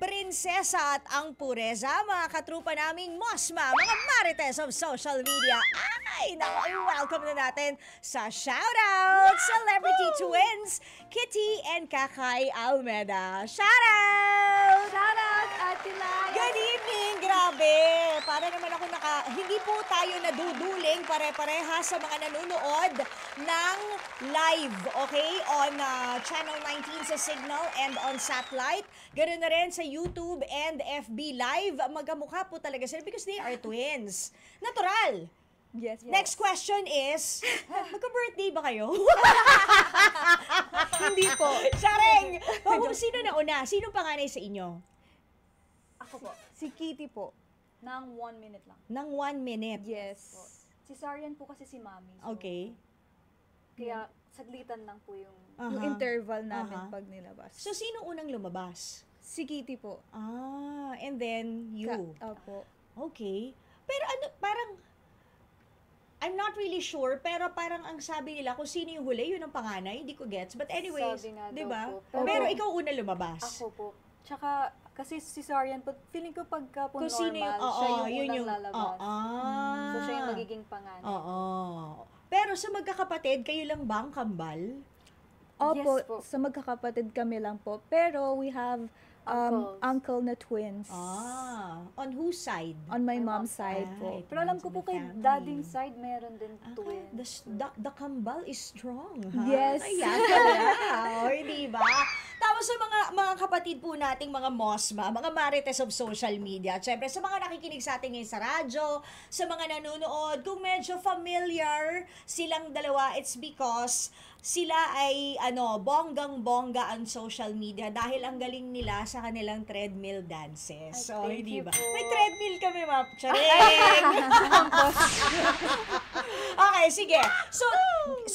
prinsesa at ang pureza, mga katrupa naming Mosma, mga marites of social media. Ay, naku, welcome na natin sa Shoutout Celebrity Twins, Kitty and Kakay Almeda. Shoutout! Shoutout, Ate Lai! Good evening! Grabe! Para naman ako hindi po tayo naduduling pare-pareha sa mga nanonood ng live, okay? On Channel 19 sa Signal and on Satellite. Ganoon na rin sa YouTube and FB Live. Magkamukha po talaga sila because they are twins. Natural! Yes. Next question is, magka-birthday ba kayo? Hindi po. Sareng! Sino na una? Sino panganay sa inyo? Ako po. Si Kitty po. Nang 1 minute lang. Nang 1 minute? Yes. Cesarean po kasi si Mami. So, Okay. Kaya saglitan lang po yung Yung interval namin pag nilabas. So, sino unang lumabas? Si Kitty po. And then you. Opo. Okay. Pero ano, parang, I'm not really sure, pero parang ang sabi nila, kung sino yung huli, yun ang panganay, hindi ko gets. But anyways, Sabi nga di daw ba? po. Pero ikaw una lumabas. Ako po. Tsaka, kasi cesarean po, feeling ko pagka po Kung normal, sino yung, siya yung unang yung lalabas. So, siya yung magiging panganay. Oo. Pero sa magkakapatid, kayo lang ba ang kambal? Opo, Yes po. sa magkakapatid kami lang po. Pero we have Uncles. uncle na twins. On whose side? On my My mom's mom's side side. po. Pero alam ko po kay Family. dading side, meron din Ah, twins. the kambal is strong, ha? Yes. Ayan pala. O, di ba? Tapos sa mga kapatid po nating mga Mosma, mga marites of social media, syempre sa mga nakikinig sa atin ngayon sa radyo, sa mga nanonood, kung medyo familiar silang dalawa, it's because sila ay bonggang-bongga ang social media dahil ang galing nila sa kanilang treadmill dances. Ay, So, thank hindi you ba? po. May treadmill kami, Ma'am Charing! Okay, sige. So,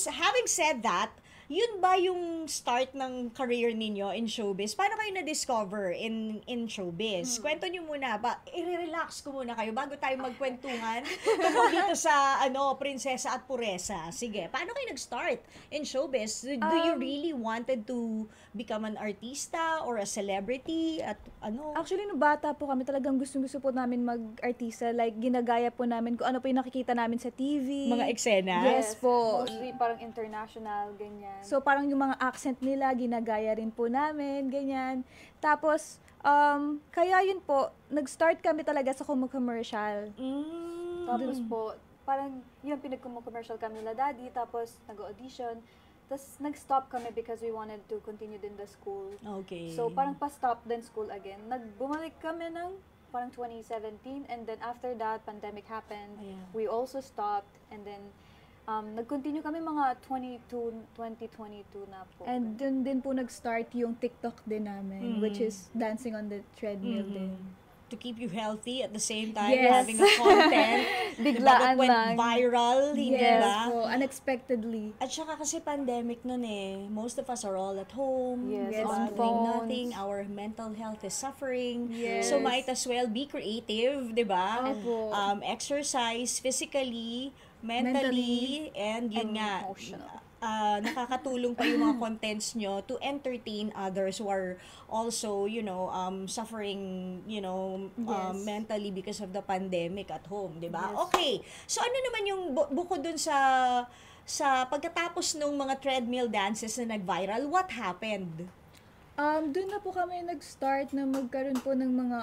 having said that, yun ba yung start ng career ninyo in showbiz? Paano kayo na-discover in showbiz? Kwento nyo muna. I-relax ko muna kayo bago tayo magkwentuhan tungkol dito sa prinsesa at puresa. Sige, paano kayo nag-start in showbiz? Do you really wanted to become an artista or a celebrity? At Actually, nung bata po kami, talagang gustong-gusto po namin mag-artista. Like, ginagaya po namin kung ano po yung nakikita namin sa TV. mga eksena? Yes po. Mostly parang international, ganyan. So, parang yung mga accent nila, ginagaya rin po namin, ganyan. Tapos, kaya yun po, nag-start kami talaga sa commercial. Tapos po, parang yun, pinag-commercial kami nila daddy, tapos nag-audition. Tapos nag-stop kami because we wanted to continue din the school. Okay. So parang pa-stop din school again. Bumalik kami ng parang 2017, and then after that, pandemic happened. Ayan. We also stopped, and then nag-continue kami mga 2022 na po. And dun din po nag-start yung TikTok din namin, which is dancing on the treadmill din. To keep you healthy at the same time, Yes. having a content that Biglaan went lang. viral, hindi Yes ba? po, unexpectedly. At saka kasi pandemic nun eh. Most of us are all at home. Yes, on doing phones. nothing. Our mental health is suffering. Yes. So might as well be creative, di ba? Opo. Exercise physically, mentally, and yun And nga, emotional. nakakatulong pa yung mga contents nyo to entertain others who are also, suffering, Yes. mentally because of the pandemic at home, di ba? Yes. Okay. So ano naman yung bukod dun sa pagkatapos ng mga treadmill dances na nag-viral, what happened? Doon na po kami nag-start na magkaroon po ng mga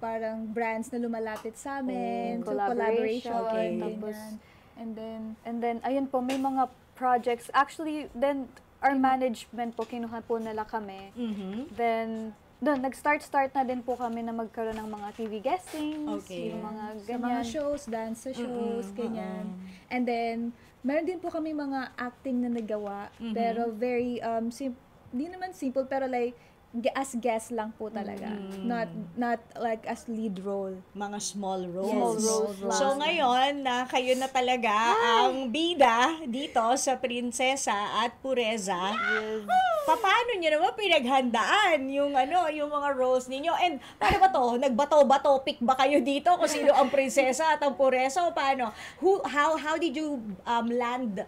parang brands na lumalapit sa amin. So, collaboration. Okay. Ganyan. And And then, ayun po, may mga projects. Actually, then, our management po, kinuha po nila kami. Then, doon, nag-start na din po kami na magkaroon ng mga TV guestings. Okay. Yung mga sa ganyan. mga shows, dance sa shows, ganyan. And then, meron din po kami mga acting na nagawa. Pero very, di naman simple, pero like, as guest lang po talaga. Not like as lead role. Mga small roles. Small roles lang. So ngayon, na kayo na talaga ang bida dito sa Prinsesa at Pureza. Yes. Paano nyo naman pinaghandaan yung mga roles ninyo? And paano ba to? Nagbato-bato pick ba kayo dito kung sino ang prinsesa at ang puresa o paano? How did you land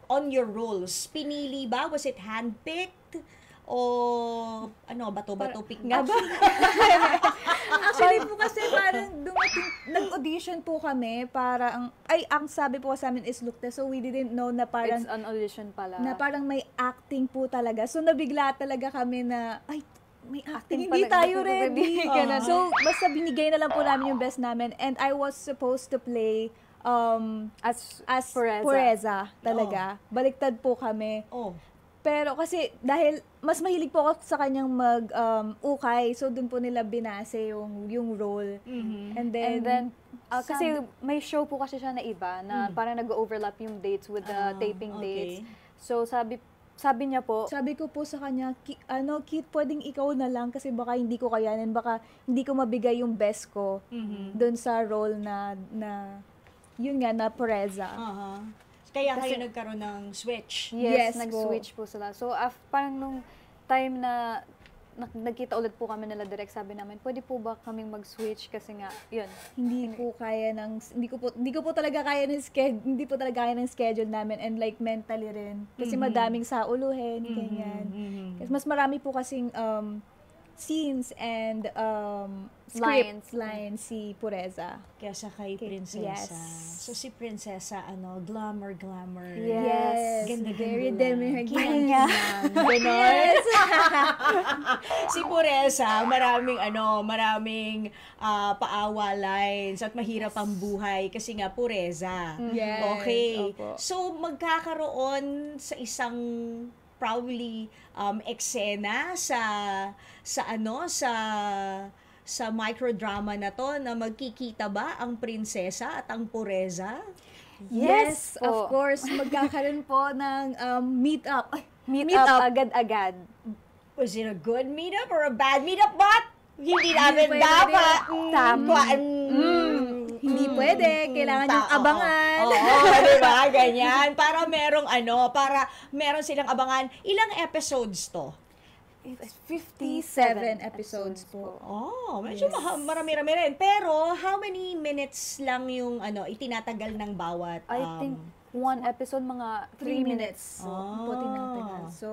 on your roles? Pinili ba? Was it handpicked? O ano, bato-bato pick nga ba? Actually po kasi parang nag-audition po kami para ang sabi po sa amin is look test. So we didn't know na parang It's an audition pala. na parang may acting po talaga. So nabigla talaga kami na ay may acting, Acting hindi pala. tayo ready. Ganun. So basta binigay na lang po namin yung best namin and I was supposed to play As Pureza Pureza. talaga. Baliktad po kami. Oh. Pero kasi dahil mas mahilig po ako sa kanyang ukay, so dun po nila binase yung role. And then kasi may show po kasi siya na iba na parang nag-overlap yung dates with the taping okay. dates. So sabi niya po, sabi ko po sa kanya, Kit, pwedeng ikaw na lang kasi baka hindi ko kayanin, baka hindi ko mabigay yung best ko dun sa role na yun nga, na Pureza. Kaya kayo nagkaroon ng switch. Yes yes, nag-switch po sila. So parang nung time na nagkita ulit po kami nila direct, sabi namin, pwede po ba kaming mag-switch kasi nga, yun. Hindi ko po talaga kaya ng schedule, hindi po talaga kaya ng schedule namin and like mentally rin. Kasi madaming sauluhin, ganyan. Kasi mas marami po kasing scenes and lines si Pureza. Kesa kay Prinsesa. Yes. So si Prinsesa, glamour. Yes. Ganda-ganda Very lang. demi. Ganon. Si Pureza, maraming paawa lines at mahirap ang buhay kasi nga Pureza. Yes. Okay. Opo. So magkakaroon sa isang probably eksena sa microdrama na to na magkikita ba ang prinsesa at ang Pureza? Yes, po. of course. Magkakaroon po ng meet-up. Meet up agad-agad. Was it a good meetup or a bad meetup? But hindi natin pwede. dapat. Hindi pwede. Kailangan yung abangan. Oo, diba? Ganyan. Para meron silang abangan. Ilang episodes to? 57 episodes po. Oh, medyo marami-rami rin. Pero, how many minutes lang yung itinatagal ng bawat? I think one episode mga 3 minutes. Po tinatagal. So,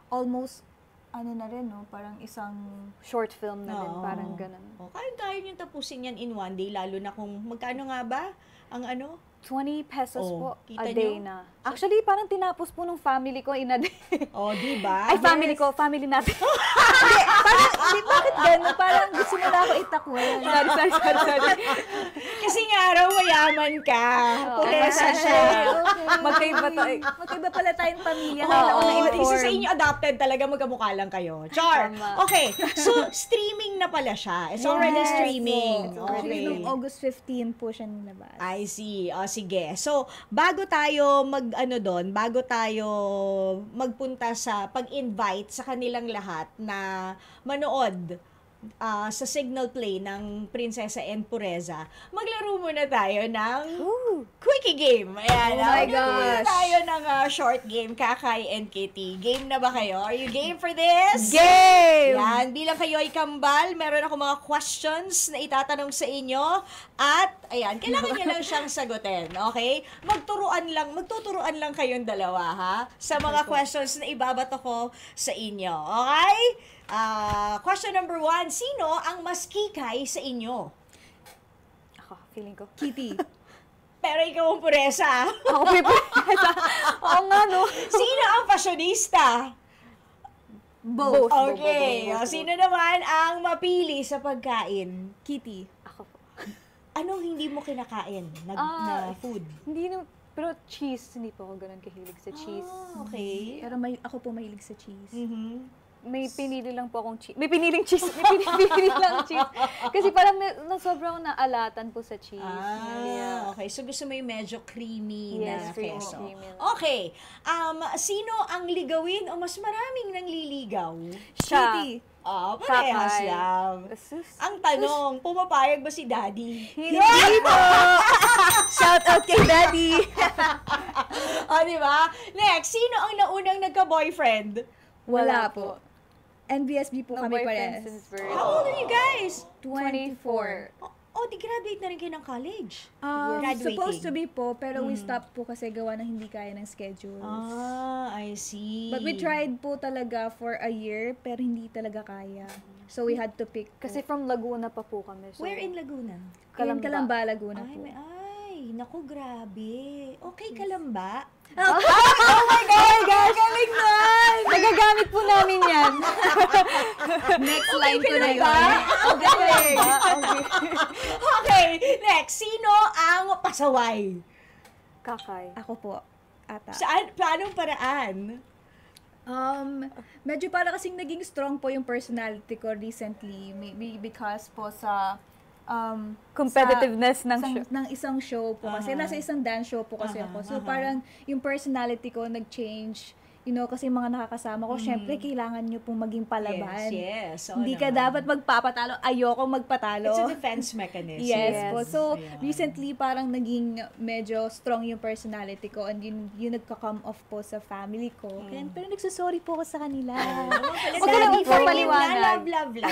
almost, na rin, no? Parang isang Short film na din, Oo. parang ganun. Kaya yung tapusin yan in one day, lalo na kung magkano nga ba ang 20 pesos po kita a day nyo? na. Actually, parang tinapos po ng family ko in a day. Diba? Ay, family natin. bakit gano'n? Parang gusto mo na ako itakwil. sorry. Kasi nga raw, mayaman ka. Puresa siya. Magkaiba to. Magkaiba pala tayong pamilya. Isa sa inyo adopted talaga, magkamukha lang kayo. Char! Tama. Okay, so streaming na pala siya. It's already streaming. Actually, Okay. noong August 15 po siya nilabas. I see. Sige. So, bago tayo magpunta sa pag-invite sa kanilang lahat na manood sa Signal Play ng Prinsesa and Pureza, maglaro muna tayo ng Quickie Game. Ayan. Oh my maglaro muna gosh. tayo ng short game, Kakay and Kitty. Game na ba kayo? Are you game for this? Game! Yan, bilang kayo ay kambal, meron ako mga questions na itatanong sa inyo at ayan, kailangan nyo lang siyang sagutin, okay? Magtuturuan lang kayong dalawa, ha? Sa mga questions na ibabato ko sa inyo, okay? Question number 1, sino ang mas kikay sa inyo? Ako, feeling ko. Kitty. Pero ikaw ang Puresa. Ako pipiresa. Oo nga, no? Sino ang fashionista? Both. Okay, sino naman ang mapili sa pagkain? Kitty. Ako po. Anong hindi mo kinakain na food? Hindi na, pero cheese, hindi po ako ganun kahilig sa cheese. Okay. Pero ako po mahilig sa cheese. Mm-hmm. May pinili lang po akong cheese. May piniling cheese. May pinili lang cheese. Kasi parang sobrang naalatan po sa cheese. Okay. So, gusto mo yung medyo creamy na Yes, creamy, keso. creamy lang. Okay. Sino ang ligawin o mas maraming nangliligaw? Siya. Kitty. Parehas Kakay. lang. Ang tanong, pumapayag ba si Daddy? Hindi po! Shout out kay Daddy. Di ba? Next, sino ang naunang nagka-boyfriend? Wala po. NBSB po No kami boyfriend pares. since birth. How old are you guys? 24. Oh, di graduate na rin kayo ng college. Supposed Graduating. to be po, pero we stopped po kasi gawa ng hindi kaya ng schedules. I see. But we tried po talaga for a year, pero hindi talaga kaya. So we had to pick po. Kasi from Laguna pa po kami. So, Where in Laguna? In Calamba, Laguna po. Naku, grabe. Okay, Kalamba. Oh my God! Gagaling nun! Nagagamit po namin yan. Next line ko na yun. Okay. Okay, next. Sino ang pasaway? Kakay. Ako po, ata. Saan? Paanong paraan? Medyo para kasing naging strong po yung personality ko recently. Maybe because po sa Competitiveness ng show. ng isang show po kasi nasa isang dance show po kasi ako. So parang yung personality ko nag-change. You know, kasi mga nakakasama ko, syempre, kailangan nyo pong maging palaban. Yes. Hindi ka dapat magpapatalo. Ayoko magpatalo. It's a defense mechanism. Yes, po. So, Ayan. recently, parang naging medyo strong yung personality ko and yun nagka-come off po sa family ko. Pero nagsasorry po ako sa kanila. Huwag ka na Daddy, for him magpapaliwanag. na, love na.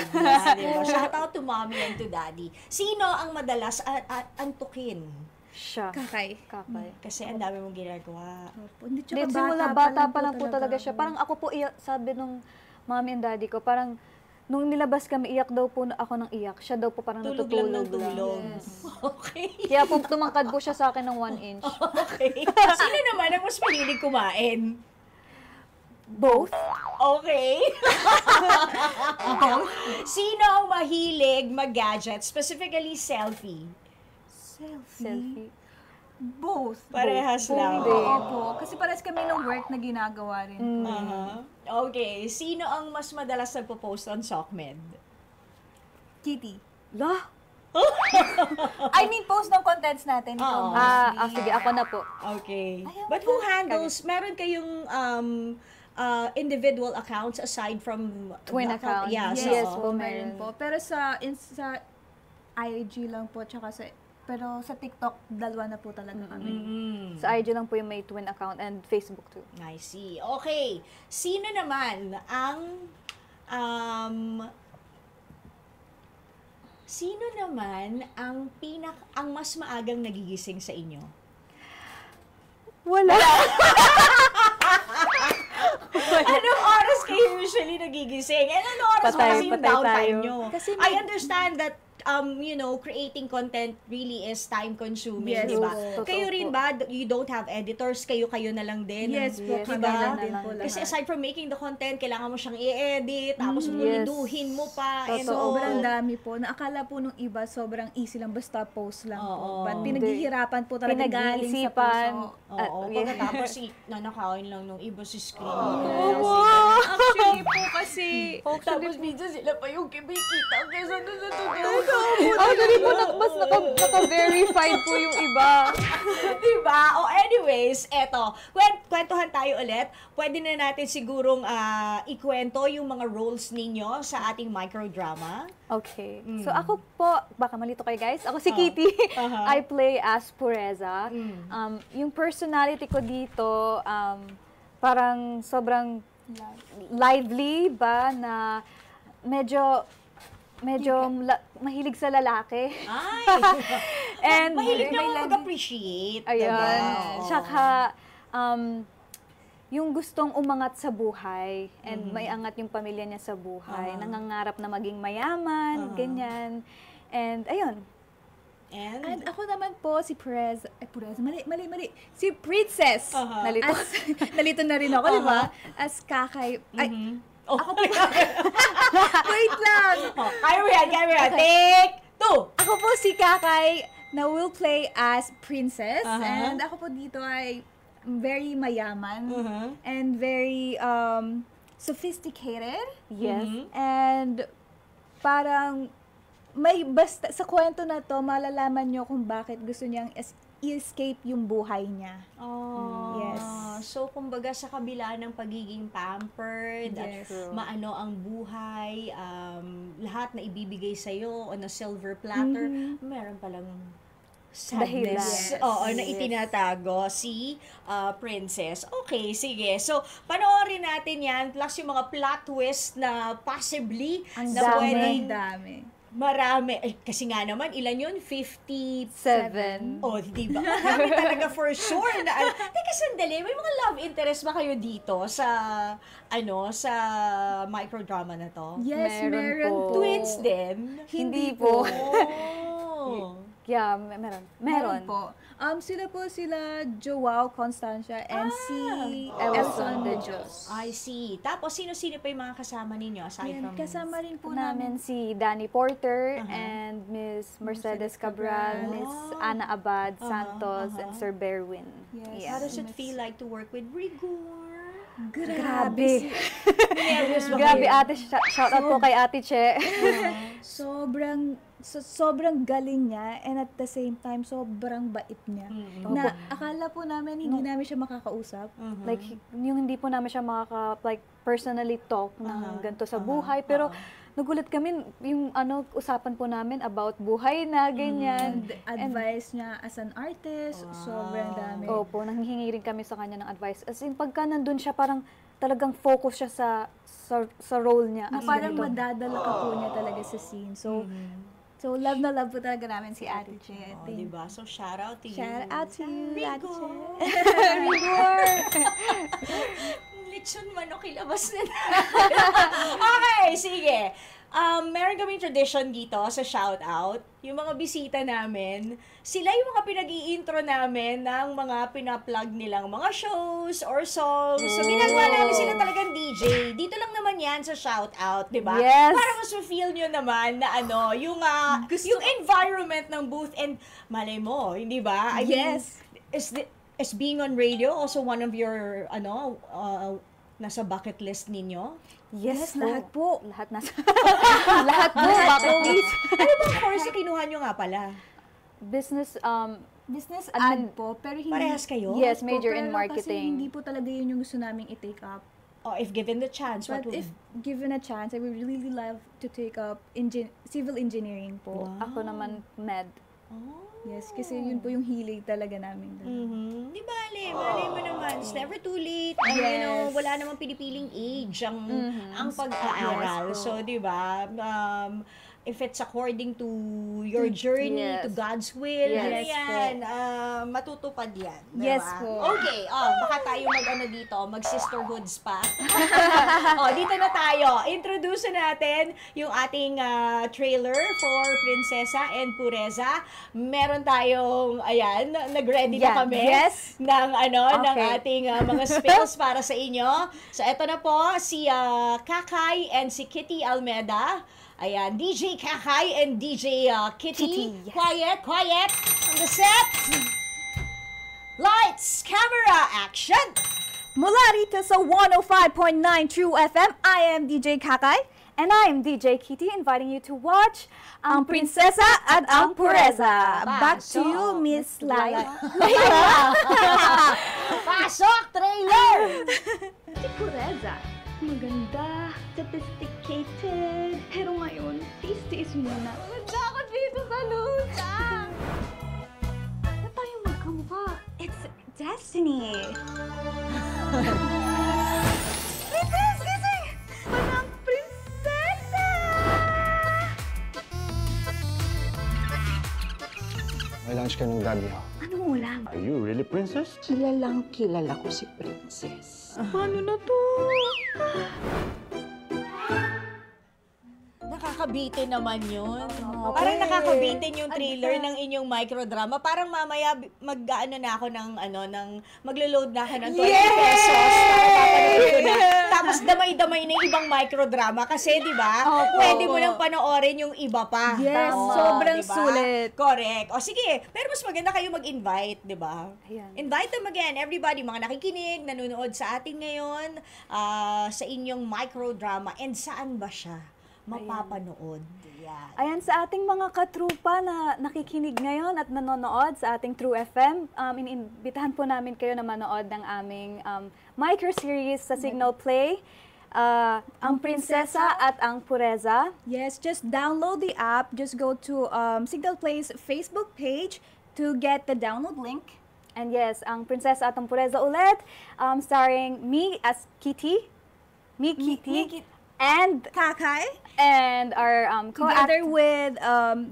Diba? Shout out to mommy and to daddy. Sino ang madalas antukin? Siya. Kakay. Kakay. Kasi ang dami mong ginagawa. Hindi, Hindi, simula bata pa lang po talaga siya. Parang ako po, sabi nung mommy and daddy ko, parang nung nilabas kami, iyak daw po ako ng iyak. Siya daw po parang Tulog natutulog lang ng tulog. Yes. Okay. Kaya po tumangkad po siya sa akin ng 1 inch. Okay. Sino naman ang mas mahilig kumain? Both? Okay. Sino ang mahilig mag-gadget? Specifically, selfie. Selfie. Both. Parehas lang. Hindi. Opo. Kasi parehas kami ng work na ginagawa rin. Okay. Sino ang mas madalas nagpo-post on SOCMED? Kitty. Lah? I mean, post ng contents natin. Oo. Sige, ako na po. Okay. Ayaw But who handles, meron kayong individual accounts aside from Twin the account. Yeah, Yes so, po, meron meron. po. Pero sa IG lang po, tsaka pero sa TikTok, dalawa na po talaga kami. Sa IG lang po yung may twin account and Facebook too. I see. Okay. Sino naman ang ang mas maagang nagigising sa inyo? Wala. Anong oras kayo usually nagigising? And anong oras Patay, kasi yung patay downtime tayo. nyo? Kasi I understand that creating content really is time consuming, Yes, di ba? totoo Kayo po. rin ba, you don't have editors, kayo na lang din? Yes po, Yes, kami diba? lang din po Kasi lahat. aside from making the content, kailangan mo siyang i-edit, tapos puliduhin mo pa, and Totoo. Sobrang dami po. Naakala po nung iba, sobrang easy lang, basta post lang Oo. po. But pinaghihirapan po talaga galing sa Pinag-iisipan. puso. Oo, Yeah. pagkatapos nanakain lang nung iba si screen. Actually po kasi, Tapos minsan sila pa yung kumikita kaysa doon sa Actually po, mas naka-verified po yung iba. Diba? O anyways, eto, kwentuhan tayo ulit. Pwede na natin sigurong ikwento yung mga roles ninyo sa ating microdrama. Okay. So ako po, baka malito kayo guys, ako si Kitty. I play as Pureza. Yung personality ko dito, parang sobrang lively ba na medyo mahilig sa lalaki. Ay! And Mahilig na mag-appreciate. Ayun. Diba? Tsaka, yung gustong umangat sa buhay and may angat yung pamilya niya sa buhay. Nangangarap na maging mayaman, ganyan. And, ayun. and ako naman po, si Perez, mali. Si Princess. Nalito. Nalito na rin ako, di ba? As kakay, wait lang. Kaya mo yan. Take 2! Ako po si Kakay na will play as Princess. And ako po dito ay very mayaman and very sophisticated. Yes. And parang may basta sa kwento na to, malalaman nyo kung bakit gusto niyang i-escape yung buhay niya. Oh, Yes. So, kumbaga sa kabila ng pagiging pampered, Yes. at maano ang buhay, lahat na ibibigay sa'yo on a silver platter, meron palang sadness. Dahilan. Oo, na Yes. itinatago si Princess. Okay, sige. So, panoorin natin yan, plus yung mga plot twist na possibly Ang na dami. pwedeng Dami. Marami. Ay, kasi nga naman, ilan yun? 57. 7. Oh, di ba? Marami talaga for sure na teka, sandali, may mga love interest ba kayo dito sa sa microdrama na to? Yes, Meron meron po. po. Twins din? Hindi po. Oh. Yeah, meron. po. Sila Joao Constancia and si Elson de Dios. I see. Tapos, sino-sino pa yung mga kasama ninyo aside Yan, from... kasama rin po namin si Danny Porter Uh-huh. and Miss Mercedes Cabral, Miss Oh. Anna Abad Santos, and Sir Berwin. Yes. How does it feel like to work with Rigor? Grabe. Nervous ba Grabe kayo? ate, shout out po kay Ate Che. Sobrang galing niya and at the same time sobrang bait niya. Na akala po namin hindi namin siya makakausap. Like, yung hindi po namin siya like, personally talk ng ganito sa buhay. Pero, nagulat kami, yung usapan po namin about buhay na, ganyan. And advice niya as an artist, sobrang dami. Opo, nanghihingi rin kami sa kanya ng advice. As in, pagka nandun siya, parang talagang focus siya sa role niya. Na As parang ganito. madadala ka po niya talaga sa scene. So love na love po talaga namin si Ate Che. Oh, diba? So, shout out to you. Shout out to you, Ate Che. Lechon manok ilabas na Okay, sige. Meron kaming tradition dito sa shoutout. Yung mga bisita namin, sila yung mga pinag-i-intro namin ng mga pina-plug nilang mga shows or songs. So, ginagawa namin sila talagang DJ. Dito lang naman yan sa shoutout, di ba? Yes. Para mas feel nyo naman na yung environment ng booth and malay mo, hindi ba? I mean, Yes. is being on radio also one of your, nasa bucket list ninyo? Yes, lahat po. Lahat nasa... lahat po, bucket list. Ano bang course na kinuha nyo nga pala? Business, Business Admin- ad po, pero hindi... Parehas kayo? Yes, po, major pero in Kasi marketing. hindi po talaga yun yung gusto naming i-take up. Oh, if given the chance, what But would... if given a chance, I would really love to take up civil engineering po. Ako naman, med. Oh. Yes, kasi yun po yung hilig talaga namin. Mhm. Di bale, malay mo naman. It's never too late. Yes. Wala namang pinipiling age ang pag-aaral. Yes po. So, di ba, if it's according to your journey, Yes. to God's will, Yes ano po. yan, matutupad yan. Di Yes ba? po. Okay, baka tayo dito, mag-sisterhoods pa. Dito na tayo. Introduce natin yung ating trailer for Prinsesa and Pureza. Meron tayong, ayan, nag-ready na Yan. kami Yes. ng, ng Okay. ating mga spills para sa inyo. So, eto na po, si Kakay and si Kitty Almeda. Ayan, DJ Kakay and DJ Kitty. Kitty, yes. Quiet on the set. Lights, camera, action! Mula rito sa 105.9 True FM, I am DJ Kakay. And I'm DJ Kitty, inviting you to watch Ang Prinsesa at Ang Pureza. Back to you, Miss Lala. Pasok, trailer! Si Pureza, maganda, sophisticated, pero ngayon, tiis-tiis muna. Maganda ako dito sa lusa! Ba't tayo magkamukha? It's destiny! Princess, gising! Anong prinsesa! May lunch ka ng daddy, ha? Anong ulam? Are you really princess? Kilalang kilala ko si Princess. Paano na to? Nakakabitin naman yun. Parang nakakabitin yung trailer ng inyong microdrama. Parang mamaya mag-ano na ako ng maglo-load na ako ng 20 pesos para papanood ko na. Tapos damay-damay na yung ibang microdrama kasi, di ba? Pwede mo nang panoorin yung iba pa. Yes, Tama, sobrang diba? sulit. Correct. O sige, pero mas maganda kayo mag-invite, di ba? Ayan. Invite them again, everybody, mga nakikinig, nanonood sa atin ngayon, sa inyong microdrama. And saan ba siya mapapanood? Yan. Ayan, sa ating mga katrupa na nakikinig ngayon at nanonood sa ating True FM, iniimbitahan po namin kayo na manood ng aming micro-series sa Signal Play, Ang Prinsesa at Ang Pureza. Yes, just download the app. Just go to Signal Play's Facebook page to get the download link. And yes, Ang Prinsesa at Ang Pureza ulit, starring me as Kitty. Me, Kitty. And Kakay, our together with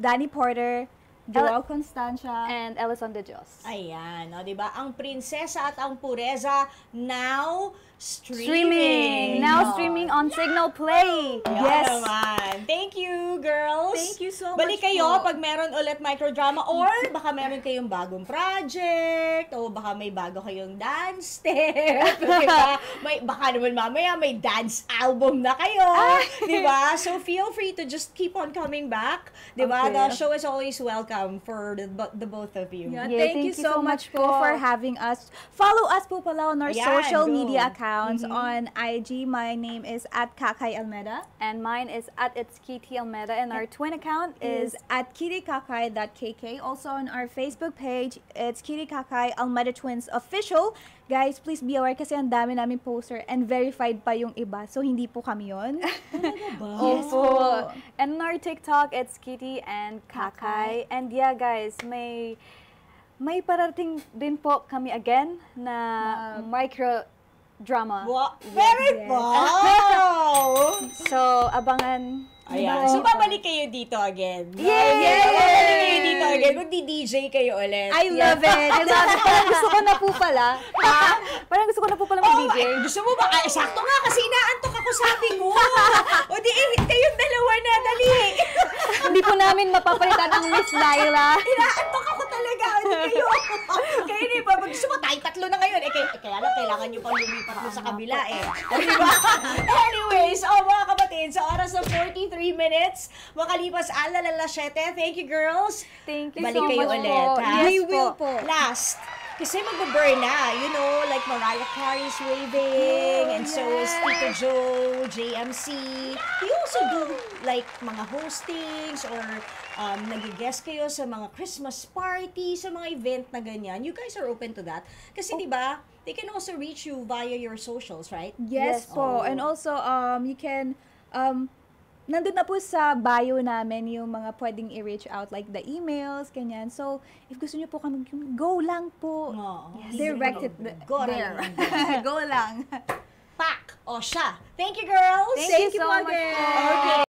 Danny Porter, Joao Constancia, and Elison De Dios. Ayan, o, diba? Ang Prinsesa at ang Pureza now Streaming! Now streaming on Signal Play! Yes! Naman. Thank you, girls! Thank you so Balik much kayo po. pag meron ulit microdrama or baka meron kayong bagong project o baka may bago kayong dance step. Diba? Baka naman mamaya may dance album na kayo. Diba? So feel free to just keep on coming back. Diba? Okay. The show is always welcome for the both of you. Yeah, Yeah, thank you so much po for having us. Follow us po pala on our Ayan, social go. media accounts. On IG, my name is @Kakay Almeda. And mine is @itskitty Almeda, and our twin account is @kittikakay.kk. Also on our Facebook page, it's Kitty Kakay Almeda Twins Official. Guys, please be aware kasi ang dami namin poster and verified pa yung iba. So, hindi po kami yun. Yes po. And on our TikTok, it's Kitty and Kakay. And yeah, guys, may parating din po kami again na micro drama. Very wow! So, abangan. Ayan. So, babalik kayo dito again. Yay! Babalik kayo dito again. Magdi-DJ kayo ulit. I love it. I love it. Parang gusto ko na po pala. Parang gusto ko na po pala mag-DJ. Gusto mo ba? Ay, sakto nga kasi inaantok ako, sabi ko. O di, kayong dalawa na, dali. Hindi po namin mapapalitan ang Miss Laila. Inaantok ako talaga. O di kayo. Kayo di ba? Gusto mo, tayo tatlo na ngayon. Kaya lang, kailangan nyo pang lumipat mo sa kabila eh. O di ba? Anyways, mga kapatid, sa oras ng 43 minutes, makalipas alalala 7. Thank you, girls. Thank you Balik so kayo much ulit, po. ha? We will po. Last, kasi mag-burn na, you know, like Mariah Carey's waving, and so is Tito Joe, JMC. You also do like mga hostings or nag-guest kayo sa mga Christmas party, sa mga event na ganyan. You guys are open to that? Kasi di ba, they can also reach you via your socials, right? Yes po. And also, you can, nandun na po sa bio namin yung mga pwedeng i-reach out, like the emails, ganyan. So, if gusto nyo po kami, go lang po. Oo. Direct it Go there. lang. Go lang. Pak! O siya. Thank you, girls! Thank you so po much again. po. Okay.